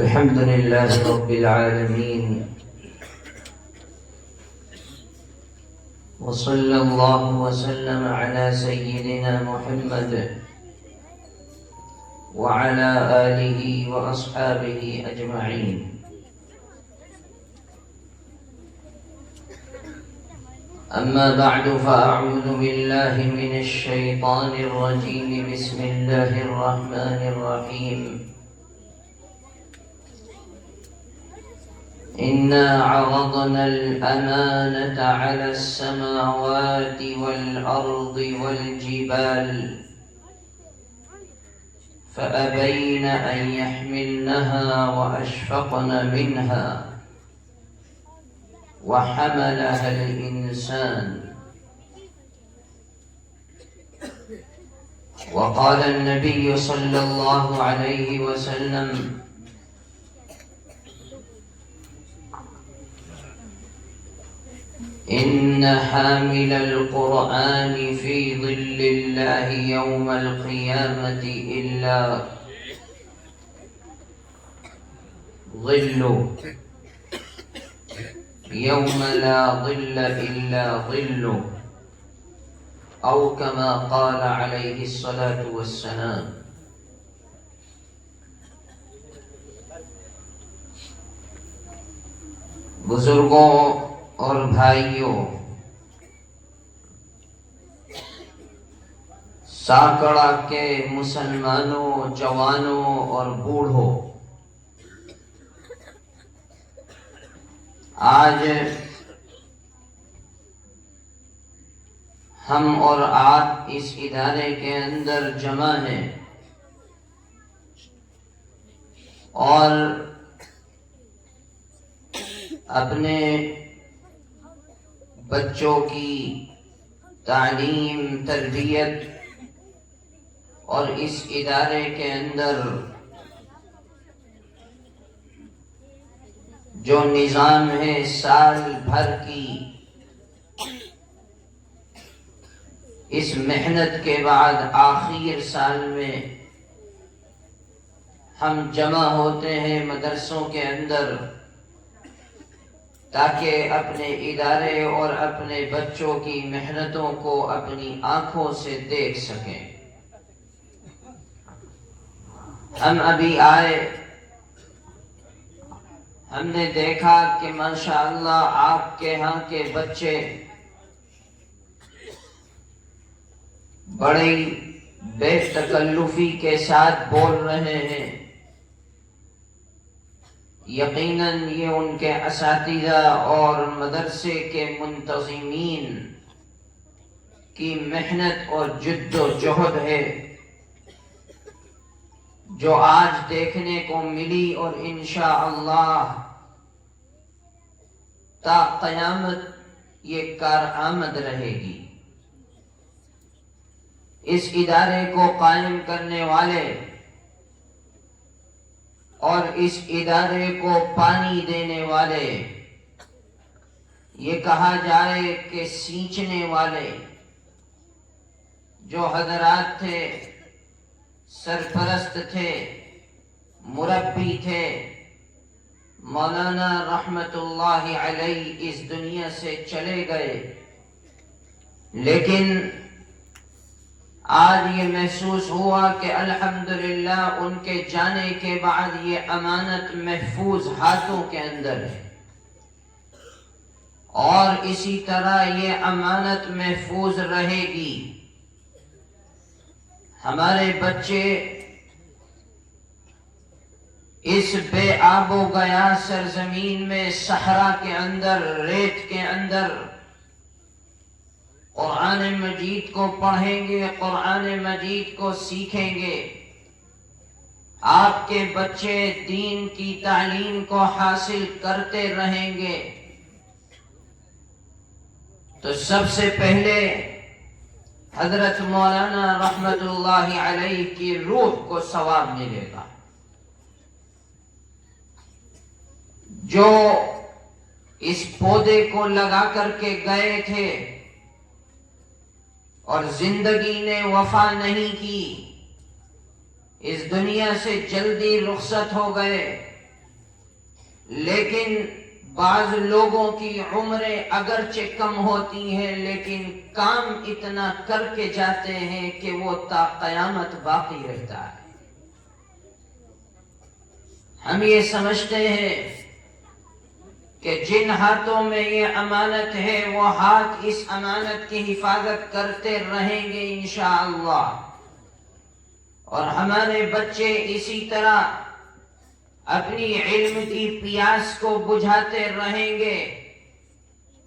الحمد لله رب العالمين وصلى الله وسلم على سيدنا محمد وعلى آله وأصحابه أجمعين. أما بعد فأعوذ بالله من الشيطان الرجيم. بسم الله الرحمن الرحيم. إنا عرضنا الأمانة على السماوات والأرض والجبال فأبين أن يحملنها وأشفقن منها وحملها الإنسان. وقال النبي صلى الله عليه وسلم: إن حامل القرآن في ظل الله يوم القيامة إلا ظل يوم لا ظل إلا ظل، أو كما قال عليه الصلاة والسلام. بزرگوں اور بھائیوں، ساکڑا کے مسلمانوں، جوانوں اور بوڑھوں، آج ہم اور آپ اس ادارے کے اندر جمع ہیں اور اپنے بچوں کی تعلیم، تربیت اور اس ادارے کے اندر جو نظام ہے سال بھر کی اس محنت کے بعد آخر سال میں ہم جمع ہوتے ہیں مدرسوں کے اندر تاکہ اپنے ادارے اور اپنے بچوں کی محنتوں کو اپنی آنکھوں سے دیکھ سکیں. ہم ابھی آئے، ہم نے دیکھا کہ ماشاءاللہ آپ کے ہاں کے بچے بڑی بے تکلفی کے ساتھ بول رہے ہیں. یقیناً یہ ان کے اساتذہ اور مدرسے کے منتظمین کی محنت اور جد و جہد ہے جو آج دیکھنے کو ملی، اور انشاءاللہ تا قیامت یہ کارآمد رہے گی. اس ادارے کو قائم کرنے والے اور اس ادارے کو پانی دینے والے، یہ کہا جائے کہ سینچنے والے جو حضرات تھے، سرپرست تھے، مربی تھے، مولانا رحمت اللہ علیہ اس دنیا سے چلے گئے، لیکن آج یہ محسوس ہوا کہ الحمدللہ ان کے جانے کے بعد یہ امانت محفوظ ہاتھوں کے اندر ہے، اور اسی طرح یہ امانت محفوظ رہے گی. ہمارے بچے اس بے آب و گیا سرزمین میں، صحرا کے اندر، ریت کے اندر قرآن مجید کو پڑھیں گے، قرآن مجید کو سیکھیں گے. آپ کے بچے دین کی تعلیم کو حاصل کرتے رہیں گے تو سب سے پہلے حضرت مولانا رحمت اللہ علیہ کی روح کو ثواب ملے گا. جو اس پودے کو لگا کر کے گئے تھے اور زندگی نے وفا نہیں کی، اس دنیا سے جلدی رخصت ہو گئے، لیکن بعض لوگوں کی عمریں اگرچہ کم ہوتی ہیں لیکن کام اتنا کر کے جاتے ہیں کہ وہ تا قیامت باقی رہتا ہے۔ ہم یہ سمجھتے ہیں کہ جن ہاتھوں میں یہ امانت ہے وہ ہاتھ اس امانت کی حفاظت کرتے رہیں گے انشاءاللہ، اور ہمارے بچے اسی طرح اپنی علم کی پیاس کو بجھاتے رہیں گے،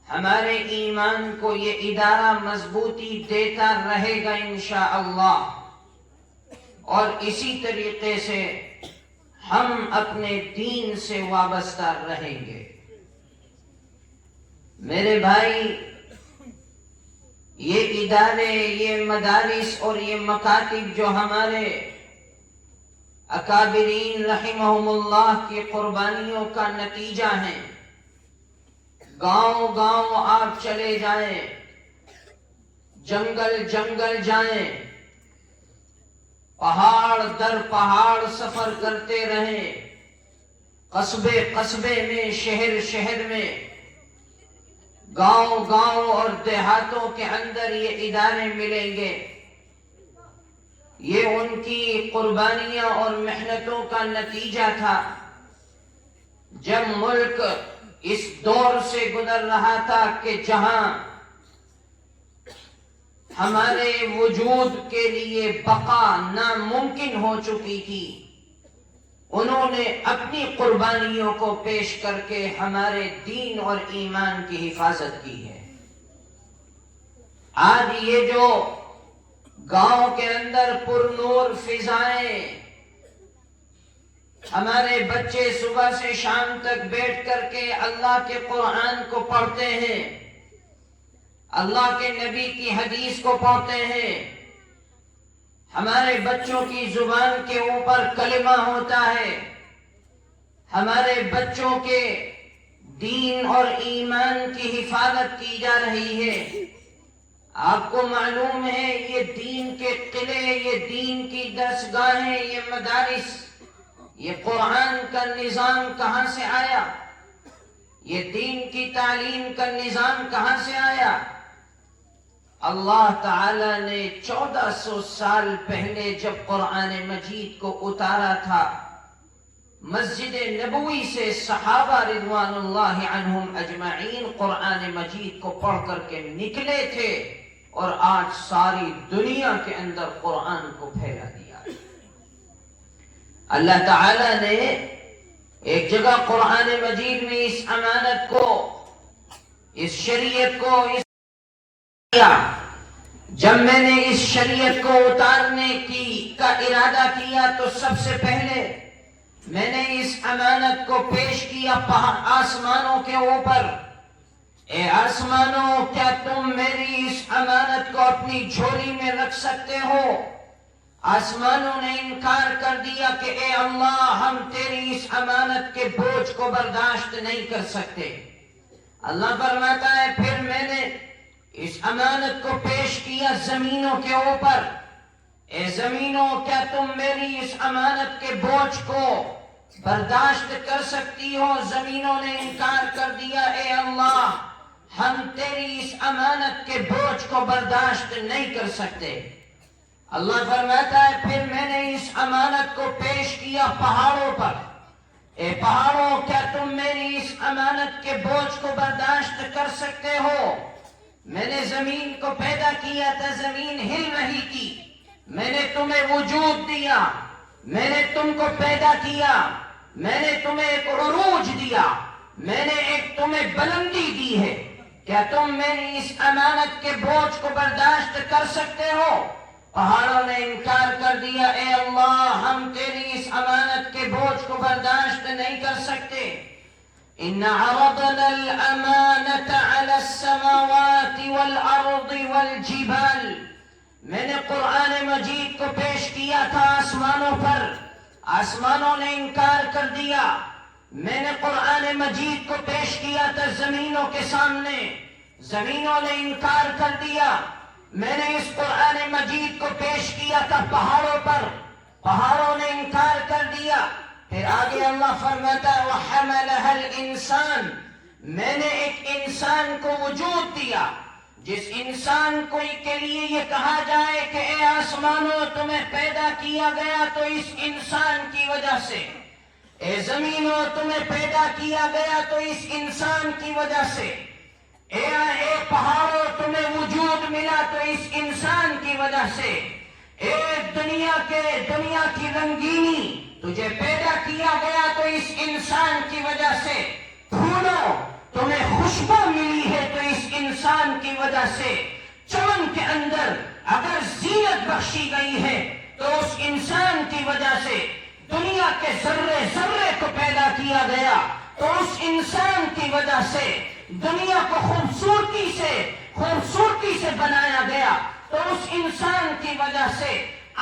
ہمارے ایمان کو یہ ادارہ مضبوطی دیتا رہے گا انشاءاللہ، اور اسی طریقے سے ہم اپنے دین سے وابستہ رہیں گے۔ میرے بھائی، یہ ادارے، یہ مدارس اور یہ مکاتب جو ہمارے اکابرین رحمہم اللہ کی قربانیوں کا نتیجہ ہیں، گاؤں گاؤں آپ چلے جائیں، جنگل جنگل جائیں، پہاڑ در پہاڑ سفر کرتے رہیں، قصبے قصبے میں، شہر شہر میں، گاؤں گاؤں اور دیہاتوں کے اندر یہ ادارے ملیں گے۔ یہ ان کی قربانیاں اور محنتوں کا نتیجہ تھا۔ جب ملک اس دور سے گزر رہا تھا کہ جہاں ہمارے وجود کے لیے بقا ناممکن ہو چکی تھی، انہوں نے اپنی قربانیوں کو پیش کر کے ہمارے دین اور ایمان کی حفاظت کی ہے۔ آج یہ جو گاؤں کے اندر پر نور فضائیں، ہمارے بچے صبح سے شام تک بیٹھ کر کے اللہ کے قرآن کو پڑھتے ہیں، اللہ کے نبی کی حدیث کو پڑھتے ہیں، ہمارے بچوں کی زبان کے اوپر کلمہ ہوتا ہے، ہمارے بچوں کے دین اور ایمان کی حفاظت کی جا رہی ہے۔ آپ کو معلوم ہے یہ دین کے قلعے، یہ دین کی درسگاہیں، یہ مدارس، یہ قرآن کا نظام کہاں سے آیا؟ یہ دین کی تعلیم کا نظام کہاں سے آیا؟ اللہ تعالیٰ نے 1400 سال پہلے جب قرآن مجید کو اتارا تھا، مسجد نبوی سے صحابہ رضوان اللہ عنہم اجمعین قرآن مجید کو پڑھ کر کے نکلے تھے، اور آج ساری دنیا کے اندر قرآن کو پھیلا دیا۔ اللہ تعالیٰ نے ایک جگہ قرآن مجید میں اس امانت کو، اس شریعت کو جب میں نے اس شریعت کو اتارنے کا ارادہ کیا تو سب سے پہلے میں نے اس امانت کو پیش کیا آسمانوں کے اوپر۔ اے آسمانوں، کیا تم میری اس امانت کو اپنی جھولی میں رکھ سکتے ہو؟ آسمانوں نے انکار کر دیا کہ اے اللہ، ہم تیری اس امانت کے بوجھ کو برداشت نہیں کر سکتے۔ اللہ فرماتا ہے پھر میں نے اس امانت کو پیش کیا زمینوں کے اوپر۔ اے زمینوں، کیا تم میری اس امانت کے بوجھ کو برداشت کر سکتی ہو؟ زمینوں نے انکار کر دیا، اے اللہ، ہم تیری اس امانت کے بوجھ کو برداشت نہیں کر سکتے۔ اللہ فرماتا ہے پھر میں نے اس امانت کو پیش کیا پہاڑوں پر۔ اے پہاڑوں، کیا تم میری اس امانت کے بوجھ کو برداشت کر سکتے ہو؟ میں نے زمین کو پیدا کیا تھا، زمین ہل رہی تھی، میں نے تمہیں وجود دیا، میں نے تم کو پیدا کیا، میں نے تمہیں ایک عروج دیا، میں نے ایک تمہیں بلندی دی ہے، کیا تم میری اس امانت کے بوجھ کو برداشت کر سکتے ہو؟ پہاڑوں نے انکار کر دیا، اے اللہ، ہم تیری اس امانت کے بوجھ کو برداشت نہیں کر سکتے۔ إِنَّ عَرَضْنَا الْأَمَانَةَ عَلَى السَّمَاوَاتِ وَالْأَرْضِ وَالْجِبَالِ، میں نے قرآن مجید کو پیش کیا تھا آسمانوں پر، آسمانوں نے انکار کر دیا۔ میں نے قرآن مجید کو پیش کیا تھا زمینوں کے سامنے، زمینوں نے انکار کر دیا۔ میں نے اس قرآن مجید کو پیش کیا تھا پہاڑوں پر، پہاڑوں نے انکار کر دیا۔ پھر آگے اللہ فرماتا ہے وَحَمَلَهَا الْإِنسان، میں نے ایک انسان کو وجود دیا، جس انسان کے لیے یہ کہا جائے کہ اے آسمانوں تمہیں پیدا کیا گیا تو اس انسان کی وجہ سے، اے زمینوں تمہیں پیدا کیا گیا تو اس انسان کی وجہ سے، اے پہاڑوں تمہیں وجود ملا تو اس انسان کی وجہ سے، اے دنیا کی رنگینی تجھے پیدا کیا گیا تو اس انسان کی وجہ سے، پھولوں تمہیں خوشبو ملی ہے تو اس انسان کی وجہ سے، چمن کے اندر اگر زینت بخشی گئی ہے تو اس انسان کی وجہ سے، دنیا کے ذرے ذرے کو پیدا کیا گیا تو اس انسان کی وجہ سے، دنیا کو خوبصورتی سے بنایا گیا تو اس انسان کی وجہ سے،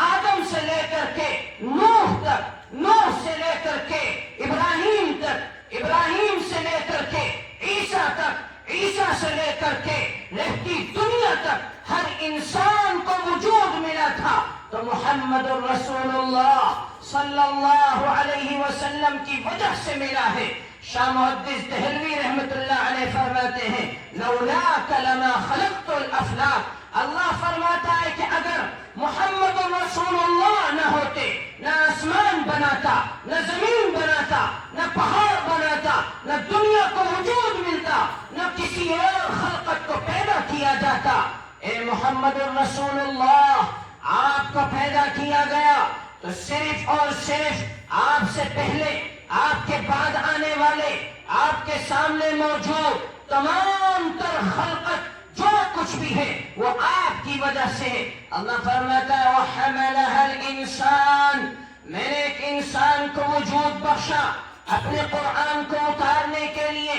آدم سے لے کر کے نوح تک، نوح سے لے کر کے ابراہیم تک، ابراہیم سے لے کر کے عیسیٰ تک، عیسیٰ سے لے کر کے رہتی دنیا تک ہر انسان کو وجود ملا تھا تو محمد الرسول اللہ صلی اللہ علیہ وسلم کی وجہ سے ملا ہے۔ شاہ محدث دہلوی رحمت اللہ علیہ فرماتے ہیں لولاک لما خلقت الافلاک، اللہ فرماتا ہے کہ اگر محمد رسول اللہ نہ ہوتے، نہ آسمان بناتا، نہ زمین بناتا، نہ پہاڑ بناتا، نہ دنیا کو وجود ملتا، نہ کسی اور خلقت کو پیدا کیا جاتا۔ اے محمد رسول اللہ، آپ کو پیدا کیا گیا تو صرف اور صرف آپ سے پہلے، آپ کے بعد آنے والے، آپ کے سامنے موجود تمام تر خلقت جو کچھ بھی ہے وہ آپ کی وجہ سے۔ اللہ فرماتا ہے وَحَمَلَهَا الْإِنسان، میں نے ایک انسان کو وجود بخشا اپنے قرآن کو اتارنے کے لیے،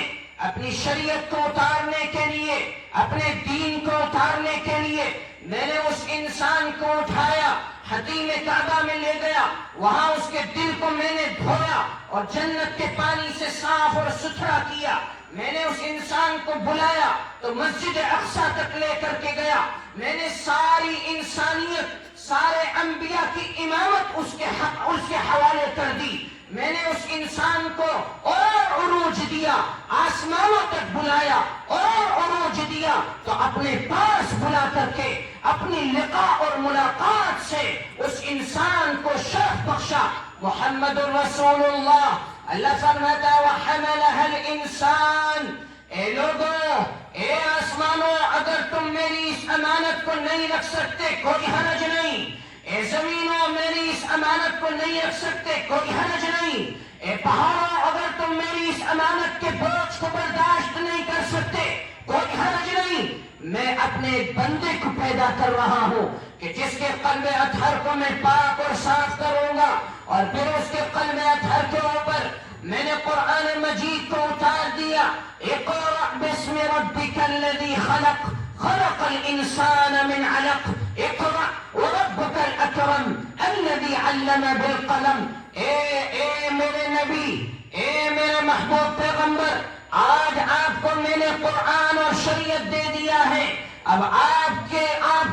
اپنی شریعت کو اتارنے کے لیے، اپنے دین کو اتارنے کے لیے۔ میں نے اس انسان کو اٹھایا، حتیم کعبہ میں لے گیا، وہاں اس کے دل کو میں نے دھویا اور جنت کے پانی سے صاف اور ستھرا کیا۔ میں نے اس انسان کو بلایا تو مسجد اقصی تک لے کر کے گیا۔ میں نے ساری انسانیت، سارے انبیاء کی امامت اس کے حوالے کر دی۔ میں نے اس انسان کو اور عروج دیا، آسمانوں تک بلایا اور عروج دیا تو اپنے پاس بلا کر کے اپنی لقاء اور ملاقات سے اس انسان کو شرف بخشا۔ محمد الرسول اللہ، اللہ فرماتا ہے وَحَمَلَهَا الْإِنسان، اے لوگوں، اے آسمانوں، اگر تم میری اس امانت کو نہیں رکھ سکتے کوئی حرج نہیں، اے زمینوں میری اس امانت کو نہیں رکھ سکتے کوئی حرج نہیں، اے پہاڑوں اگر تم میری اس امانت کے بوجھ کو برداشت نہیں کر سکتے کوئی حرج نہیں، میں اپنے بندے کو پیدا کر رہا ہوں کہ جس کے قلب اطہر کو میں پاک اور صاف کروں گا، اور پھر اس کے قلب اطہر کے اوپر میں نے قرآن مجید کو اتار دیا۔ اقرأ باسم ربک الذی خلق، خلق الانسان من علق، اقرأ وربک الاکرم الذی علم بالقلم۔ اے میرے نبی، اے میرے محبوب پیغمبر، آج آپ کو میں نے قرآن اور شریعت دے دیا ہے، اب آپ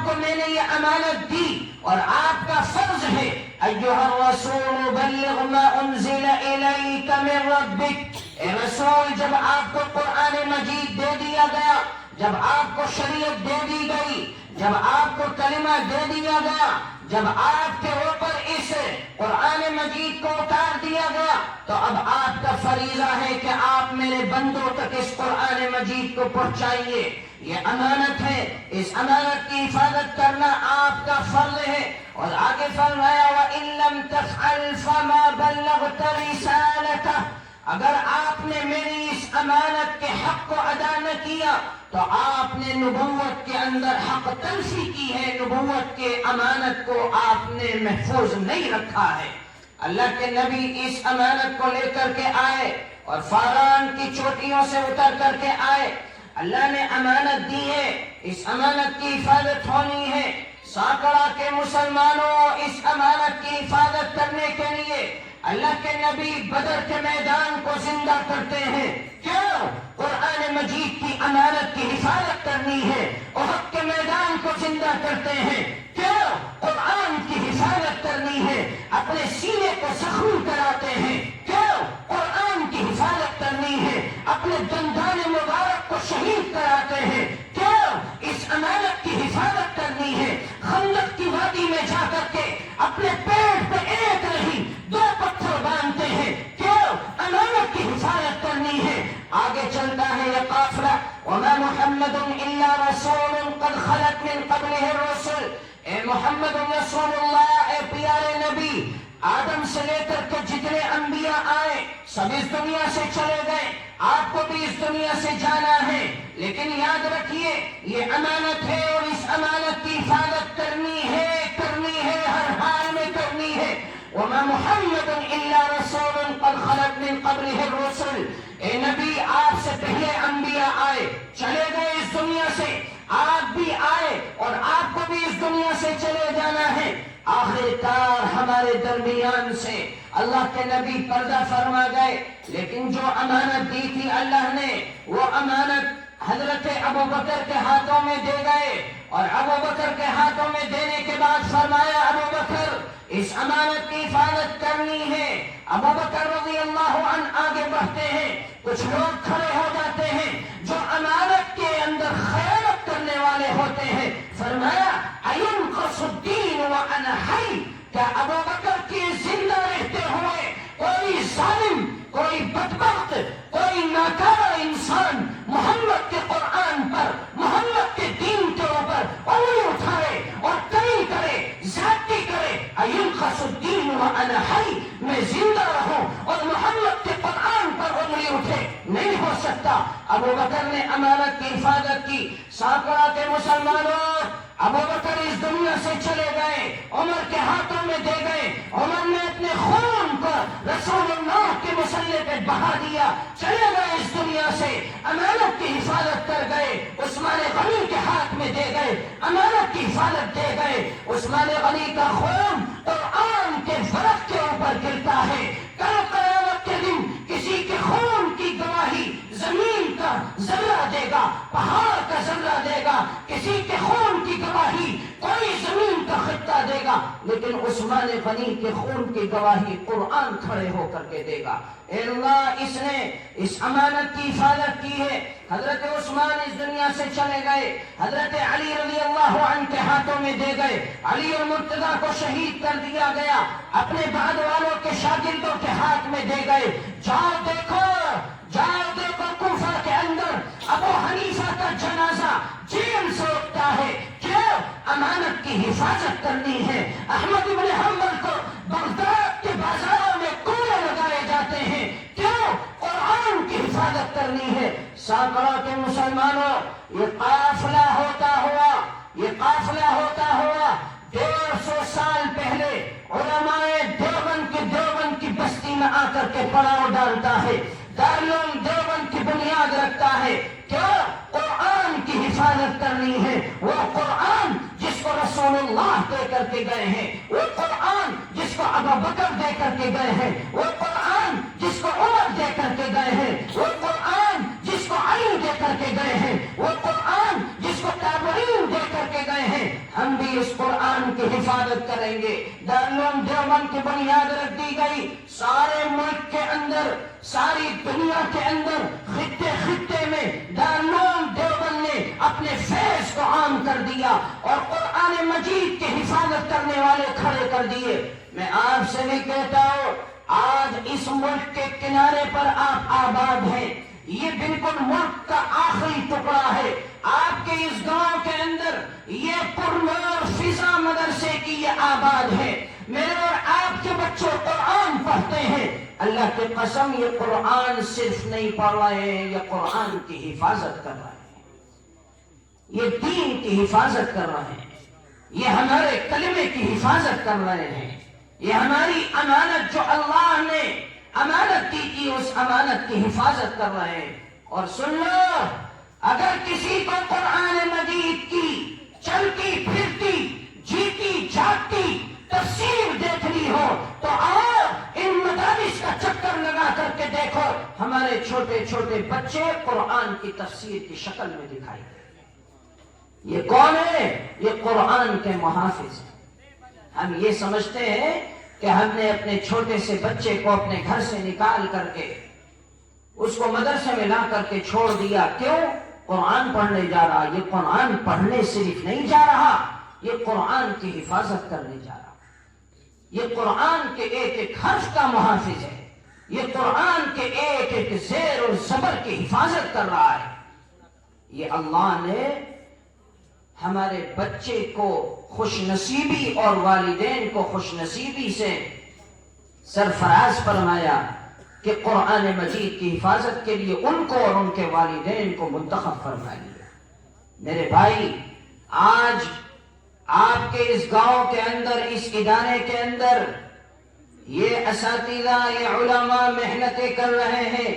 کو میں نے یہ امانت دی اور آپ کا فرض ہے ایھا الرسول بلغ ما انزل الیک من ربک۔ اے رسول، جب آپ کو قرآن مجید دے دیا گیا، جب آپ کو شریعت دے دی گئی، جب آپ کو کلمہ دے دیا گیا، جب آپ کے اوپر اس قرآن مجید کو اتار دیا گیا تو اب آپ کا فریضہ ہے کہ آپ میرے بندوں تک اس قرآن مجید کو پہنچائیے۔ یہ امانت ہے، اس امانت کی حفاظت کرنا آپ کا فرض ہے۔ اور آگے فرمایا وَإِن لَّمْ تَفْعَلْ فَمَا بَلَّغْتَ رِسَالَتَهُ، اگر آپ نے میری اس امانت کے حق کو ادا نہ کیا تو آپ نے نبوت کے اندر حق تلفی کی ہے، نبوت کے امانت کو آپ نے محفوظ نہیں رکھا ہے۔ اللہ کے نبی اس امانت کو لے کر کے آئے اور فاران کی چوٹیوں سے اتر کر کے آئے۔ اللہ نے امانت دی ہے، اس امانت کی حفاظت ہونی ہے۔ ساکڑا کے مسلمانوں، اس امانت کی حفاظت کرنے کے لیے اللہ کے نبی بدر کے میدان کو زندہ کرتے ہیں۔ کیوں؟ قرآن مجید کی امانت کی حفاظت کرنی ہے۔ احد کے میدان کو زندہ کرتے ہیں۔ کیوں؟ قرآن کی حفاظت کرنی ہے۔ اپنے سینے کو زخمی کراتے ہیں۔ میں جا کر کے اپنے پیٹ پہ ایک نہیں 2 پتھر باندھتے ہیں. کیوں؟ امانت کی حفاظت کرنی ہے. آگے چلتا ہے یہ قافلہ. وما محمد الا رسول قد خلت من قبله الرسل. اے محمد رسول اللہ، اے پیارے نبی، آدم سے لے کر کے جتنے انبیاء آئے سب اس دنیا سے چلے گئے. آپ کو بھی اس دنیا سے جانا ہے، لیکن یاد رکھیے یہ امانت ہے اور اس امانت کی حفاظت کرنی ہے ہر حال میں کرنی ہے. وما محمد الا رسول قد خلت من قبله الرسل. اے نبی، آپ سے پہلے انبیاء آئے، چلے گئے اس دنیا سے، آپ بھی آئے اور آپ کو بھی اس دنیا سے چلے جانا ہے. آخر کار ہمارے درمیان سے اللہ کے نبی پردہ فرما گئے، لیکن جو امانت دی تھی اللہ نے، وہ امانت حضرت ابوبکر کے ہاتھوں میں دے گئے. اور ابوبکر کے ہاتھوں میں دینے کے بعد فرمایا ابوبکر اس امانت کی حفاظت کرنی ہے. ابوبکر رضی اللہ عنہ آگے بڑھتے ہیں، کچھ لوگ کھڑے ہو جاتے ہیں جو امانت کے اندر خیانت کرنے والے ہوتے ہیں. فرمایا اینقص الدین وانا حی. کیا ابوبکر کی زندہ رہتے ہوئے کوئی ظالم، کوئی بدبخت، کوئی ناکارہ انسان محمد کے قرآن پر، محمد کے دین کے اوپر انگلی اٹھائے اور کمی کرے، زیادتی کرے؟ اینقص الدین وانا حی، میں زندہ رہوں اور محمد کے قرآن پر انگلی اٹھے؟ نہیں ہو سکتا. ابوبکر نے امانت کی حفاظت کی. ساکڑا کے مسلمانوں، ابوبکر اس دنیا سے چلے گئے، عمر کے ہاتھوں میں دے گئے. عمر نے اپنے خون کو رسول اللہ کے مسلح پہ بہا دیا، چلے گئے اس دنیا سے، امانت کی حفاظت کر گئے. عثمان غنی کے ہاتھ میں دے گئے، امانت کی حفاظت دے گئے. عثمان غنی کا خون قرآن کے ورق کے اوپر گرتا ہے. کل قیامت کے دن کسی کے خون کی گواہی زمین کا ذرہ دے گا، پہاڑ کا ذرہ دے گا. کسی کے خون کی گواہی کوئی زمین کا خطہ دے گا، لیکن عثمان غنی کے خون کی گواہی قرآن کھڑے ہو کر کے دے گا. اے اللہ، اس نے اس امانت کی حفاظت کی ہے. حضرت عثمان اس دنیا سے چلے گئے، حضرت علی رضی اللہ عنہ کے ہاتھوں میں دے گئے. علی اور مرتضیٰ کو شہید کر دیا گیا، اپنے بعد والوں کے شاگردوں کے ہاتھ میں دے گئے. جاؤ دیکھو کوفہ کے اندر ابو حنیفہ کا جنازہ جیل سے اٹھتا ہے. کیوں؟ امانت کی حفاظت کرنی ہے. احمد بن حنبل کو بغداد کے بازاروں میں کوڑے لگائے جاتے ہیں. کیوں؟ قرآن کی حفاظت کرنی ہے. ساکڑا کے مسلمانوں، یہ قافلہ ہوتا ہوا 150 سال پہلے علماء دیوبند کی بستی میں آ کر کے پڑاؤ ڈالتا ہے، دارالعلوم دیوبند کی بنیاد رکھتا ہے. کیا؟ قرآن کی حفاظت کرنی ہے. وہ قرآن جس کو رسول اللہ دے کر کے گئے ہیں، وہ قرآن جس کو ابوبکر دے کر کے گئے ہیں، وہ قرآن جس کو عمر دے کر کے گئے ہیں، وہ قرآن جس کو علی دے کر کے گئے ہیں، وہ قرآن جس کو تابعین دے کر کے گئے ہیں. ہم بھی اس قرآن کی حفاظت کریں گے. دارالعلوم دیوبند کی بنیاد رکھ دی گئی. سارے ملک کے اندر، ساری دنیا کے اندر، خطے میں دارالعلوم دیوبند نے اپنے فیض کو عام کر دیا اور قرآن مجید کی حفاظت کرنے والے کھڑے کر دیے. میں آپ سے بھی کہتا ہوں، آج اس ملک کے کنارے پر آپ آباد ہیں. یہ بالکل ملک کا آخری ٹکڑا ہے. آپ کے اس گاؤں کے اندر یہ پرنور فضا مدرسے کی یہ آباد ہے. میرے اور آپ کے بچے قرآن پڑھتے ہیں. اللہ کی قسم، یہ قرآن صرف نہیں پڑھ رہے ہیں، یہ قرآن کی حفاظت کر رہے ہیں، یہ دین کی حفاظت کر رہے ہیں، یہ ہمارے کلمے کی حفاظت کر رہے ہیں. یہ ہماری امانت جو اللہ نے امانت دی تھی، اس امانت کی حفاظت کر رہے ہیں. اور سن لو، اگر کسی کو قرآن مجید کی چلتی پھرتی جیتی جاگتی تفسیر دیکھنی ہو تو آؤ ان مدارس کا چکر لگا کر کے دیکھو. ہمارے چھوٹے چھوٹے بچے قرآن کی تفسیر کی شکل میں دکھائی دیں. یہ کون ہے؟ یہ قرآن کے محافظ ہیں. ہم یہ سمجھتے ہیں کہ ہم نے اپنے چھوٹے سے بچے کو اپنے گھر سے نکال کر کے اس کو مدرسے میں لا کر کے چھوڑ دیا. کیوں؟ قرآن پڑھنے جا رہا. یہ قرآن پڑھنے صرف نہیں جا رہا، یہ قرآن کی حفاظت کرنے جا رہا ہوں، یہ قرآن کے ایک ایک حرف کا محافظ ہے، یہ قرآن کے ایک ایک زیر اور زبر کی حفاظت کر رہا ہے۔ یہ اللہ نے ہمارے بچے کو خوش نصیبی اور والدین کو خوش نصیبی سے سرفراز فرمایا کہ قرآن مجید کی حفاظت کے لیے ان کو اور ان کے والدین کو منتخب فرما لیا۔ میرے بھائی، آج آپ کے اس گاؤں کے اندر، اس ادارے کے اندر یہ اساتذہ، یہ علماء محنتیں کر رہے ہیں،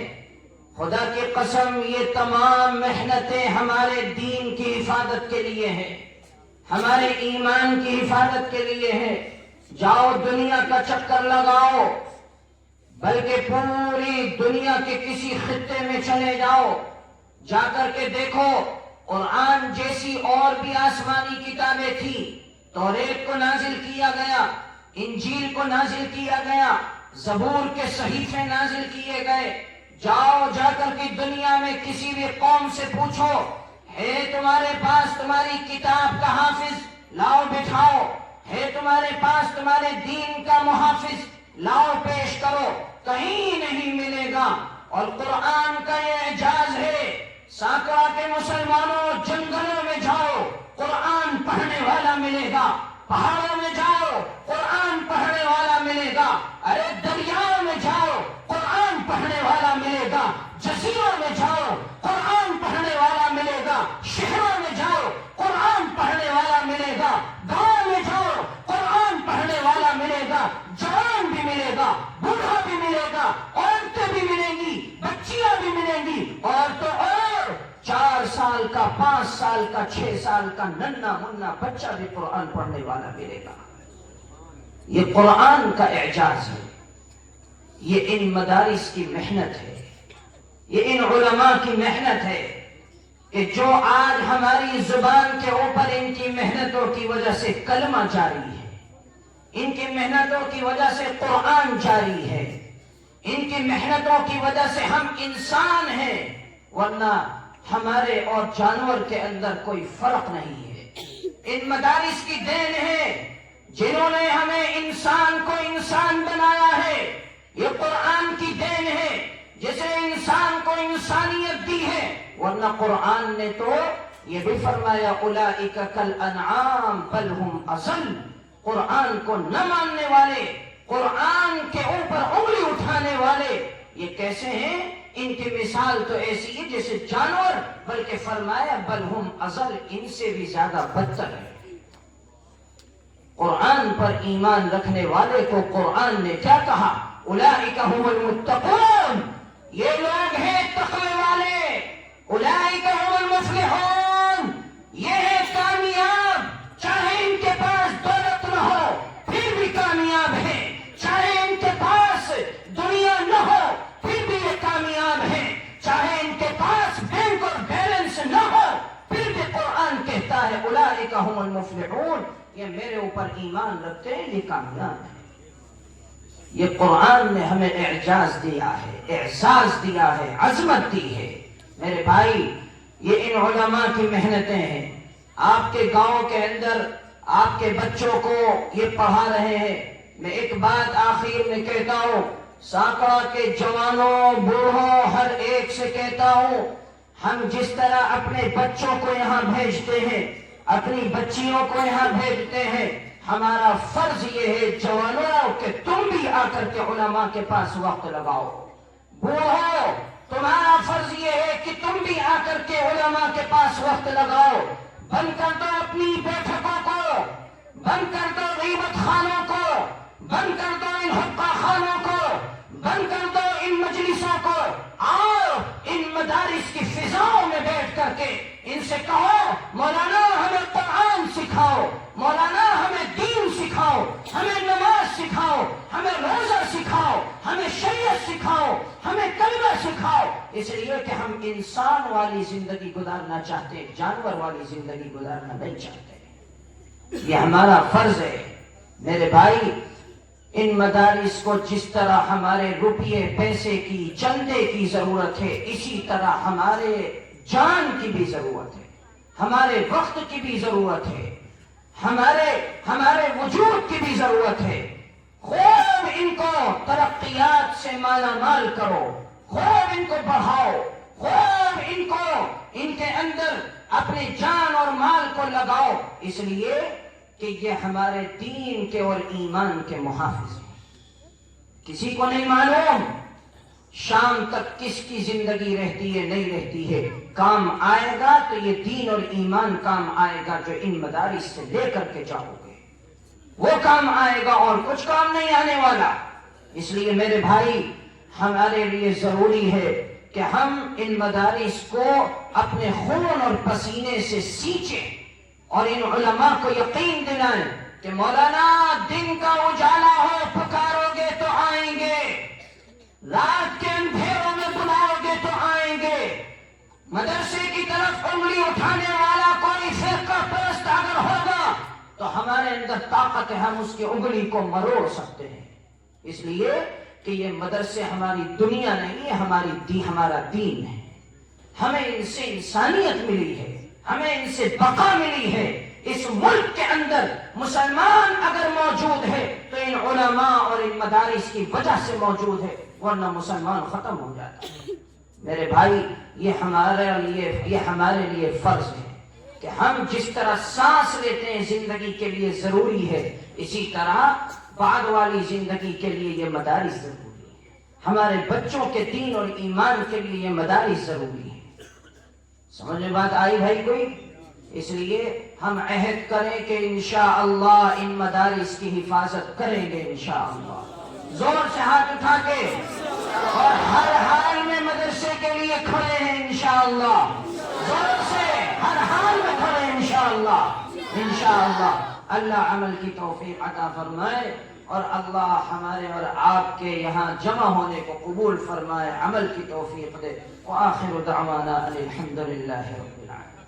خدا کی قسم یہ تمام محنتیں ہمارے دین کی حفاظت کے لیے ہیں، ہمارے ایمان کی حفاظت کے لیے ہیں۔ جاؤ دنیا کا چکر لگاؤ، بلکہ پوری دنیا کے کسی خطے میں چلے جاؤ، جا کر کے دیکھو قرآن جیسی اور بھی آسمانی کتابیں تھی، توریت کو نازل کیا گیا، انجیل کو نازل کیا گیا، زبور کے صحیفے نازل کیے گئے۔ جاؤ جا کر کے دنیا میں کسی بھی قوم سے پوچھو، ہے تمہارے پاس تمہاری کتاب کا حافظ؟ لاؤ بٹھاؤ۔ ہے تمہارے پاس تمہارے دین کا محافظ؟ لاؤ پیش کرو۔ کہیں نہیں ملے گا۔ اور قرآن کا یہ اعجاز ہے، ساکرا کے مسلمانوں جنگلوں میں جاؤ قرآن پڑھنے والا ملے گا، پہاڑوں میں جاؤ قرآن پڑھنے والا ملے گا، ارے دریاؤں میں جاؤ قرآن پڑھنے والا ملے گا، جزیروں میں جاؤ قرآن پڑھنے والا ملے گا، شہروں میں جاؤ قرآن پڑھنے والا ملے گا، گاؤں میں جاؤ قرآن پڑھنے والا ملے گا، جوان بھی ملے گا، بوڑھا بھی ملے گا، عورتیں بھی ملیں گی، بچیاں بھی ملیں گی، اور تو اور 4 سال کا، 5 سال کا، 6 سال کا ننھا منا بچہ بھی قرآن پڑھنے والا ملے گا۔ یہ قرآن کا اعجاز ہے، یہ ان مدارس کی محنت ہے، یہ ان علماء کی محنت ہے کہ جو آج ہماری زبان کے اوپر ان کی محنتوں کی وجہ سے کلمہ جاری ہے، ان کی محنتوں کی وجہ سے قرآن جاری ہے، ان کی محنتوں کی وجہ سے ہم انسان ہیں، ورنہ ہمارے اور جانور کے اندر کوئی فرق نہیں ہے۔ ان مدارس کی دین ہے جنہوں نے ہمیں انسان کو انسان بنایا ہے، یہ قرآن کی دین ہے جسے انسان کو انسانیت دی ہے، ورنہ قرآن نے تو یہ بھی فرمایا اولئک کالانعام بل ہم اضل۔ قرآن کو نہ ماننے والے، قرآن کے اوپر انگلی اٹھانے والے یہ کیسے ہیں؟ ان کی مثال تو ایسی ہے جیسے جانور، بلکہ فرمایا بل ہم اضل، ان سے بھی زیادہ بدتر ہے۔ قرآن پر ایمان رکھنے والے کو قرآن نے کیا کہا؟ اولئک هم المتقون، یہ لوگ ہیں تقوی والے، اولئک هم المفلحون، یہ ہے کامیاب، چاہے ان کے پاس دولت نہ ہو پھر بھی کامیاب ہے، چاہے ان کے پاس دنیا نہ ہو پھر بھی یہ کامیاب ہے، چاہے ان کے پاس بینک اور بیلنس نہ ہو پھر بھی قرآن کہتا ہے اولئک هم المفلحون، یہ میرے اوپر ایمان رکھتے ہیں یہ کامیاب ہے۔ یہ قرآن نے ہمیں اعجاز دیا ہے، احساس دیا ہے، عظمت دی ہے۔ میرے بھائی، یہ ان علماء کی محنتیں ہیں۔ آپ کے گاؤں کے اندر آپ کے بچوں کو یہ پڑھا رہے ہیں۔ میں ایک بات آخر میں کہتا ہوں، ساکرا کے جوانوں، بوڑھوں، ہر ایک سے کہتا ہوں، ہم جس طرح اپنے بچوں کو یہاں بھیجتے ہیں، اپنی بچیوں کو یہاں بھیجتے ہیں، ہمارا فرض یہ ہے جوانوں کہ تم بھی آ کر کے علماء کے پاس وقت لگاؤ۔ بوڑھو، تمہارا فرض یہ ہے کہ تم بھی آ کر کے علماء کے پاس وقت لگاؤ۔ بند کر دو اپنی بیٹھکوں کو، بند کر دو غیبت خانوں کو، بند کر دو ان حقہ خانوں کو، بند کر دو ان مجلسوں کو، آؤ ان مدارس کی فضاؤں میں بیٹھ کر کے ان سے کہو مولانا ہمیں قرآن سکھاؤ، مولانا ہمیں دین سکھاؤ، ہمیں نماز سکھاؤ، ہمیں روزہ سکھاؤ، ہمیں شریعت سکھاؤ، ہمیں کلمہ سکھاؤ، اس لیے کہ ہم انسان والی زندگی گزارنا چاہتے ہیں، جانور والی زندگی گزارنا نہیں چاہتے۔ یہ ہمارا فرض ہے۔ میرے بھائی، ان مدارس کو جس طرح ہمارے روپیے پیسے کی، چندے کی ضرورت ہے، اسی طرح ہمارے جان کی بھی ضرورت ہے، ہمارے وقت کی بھی ضرورت ہے، ہمارے وجود کی بھی ضرورت ہے. خوب ان کو ترقیات سے مالا مال کرو، خوب ان کو بڑھاؤ، خوب ان کے اندر اپنی جان اور مال کو لگاؤ، اس لیے کہ یہ ہمارے دین کے اور ایمان کے محافظ ہیں. کسی کو نہیں معلوم شام تک کس کی زندگی رہتی ہے نہیں رہتی ہے. کام آئے گا تو یہ دین اور ایمان کام آئے گا جو ان مدارس سے لے کر کے جاؤ گے، وہ کام آئے گا اور کچھ کام نہیں آنے والا. اس لیے میرے بھائی ہمارے لیے ضروری ہے کہ ہم ان مدارس کو اپنے خون اور پسینے سے سینچیں اور ان علماء کو یقین دلائیں کہ مولانا دن کا اجالا ہو پکارو گے تو آئیں گے، رات کے اندھیروں میں بلاؤ گے تو آئیں گے. مدرسے کی طرف انگلی اٹھانے والا کوئی فرقہ پرست اگر ہوگا تو ہمارے اندر طاقت ہے، ہم اس کی انگلی کو مروڑ سکتے ہیں. اس لیے کہ یہ مدرسے ہماری دنیا نہیں ہے، ہمارا دین ہے. ہمیں ان سے انسانیت ملی ہے، ہمیں ان سے بقا ملی ہے. اس ملک کے اندر مسلمان اگر موجود ہے تو ان علماء اور ان مدارس کی وجہ سے موجود ہے، ورنہ مسلمان ختم ہو جاتا ہے. میرے بھائی یہ ہمارے لیے فرض ہے کہ ہم جس طرح سانس لیتے ہیں زندگی کے لیے ضروری ہے، اسی طرح بعد والی زندگی کے لیے یہ مدارس ضروری ہے. ہمارے بچوں کے دین اور ایمان کے لیے یہ مدارس ضروری ہے. سمجھ میں بات آئی بھائی کوئی؟ اس لیے ہم عہد کریں کہ انشاءاللہ ان مدارس کی حفاظت کریں گے انشاءاللہ. زور سے ہاتھ اٹھا کے اور ہر حال میں مدرسے کے لیے کھڑے ہیں انشاءاللہ. زور سے ہر حال میں کھڑے ہیں انشاءاللہ. اللہ عمل کی توفیق عطا فرمائے اور اللہ ہمارے اور آپ کے یہاں جمع ہونے کو قبول فرمائے، عمل کی توفیق دے. وآخر دعوانا الحمدللہ رب العالمین.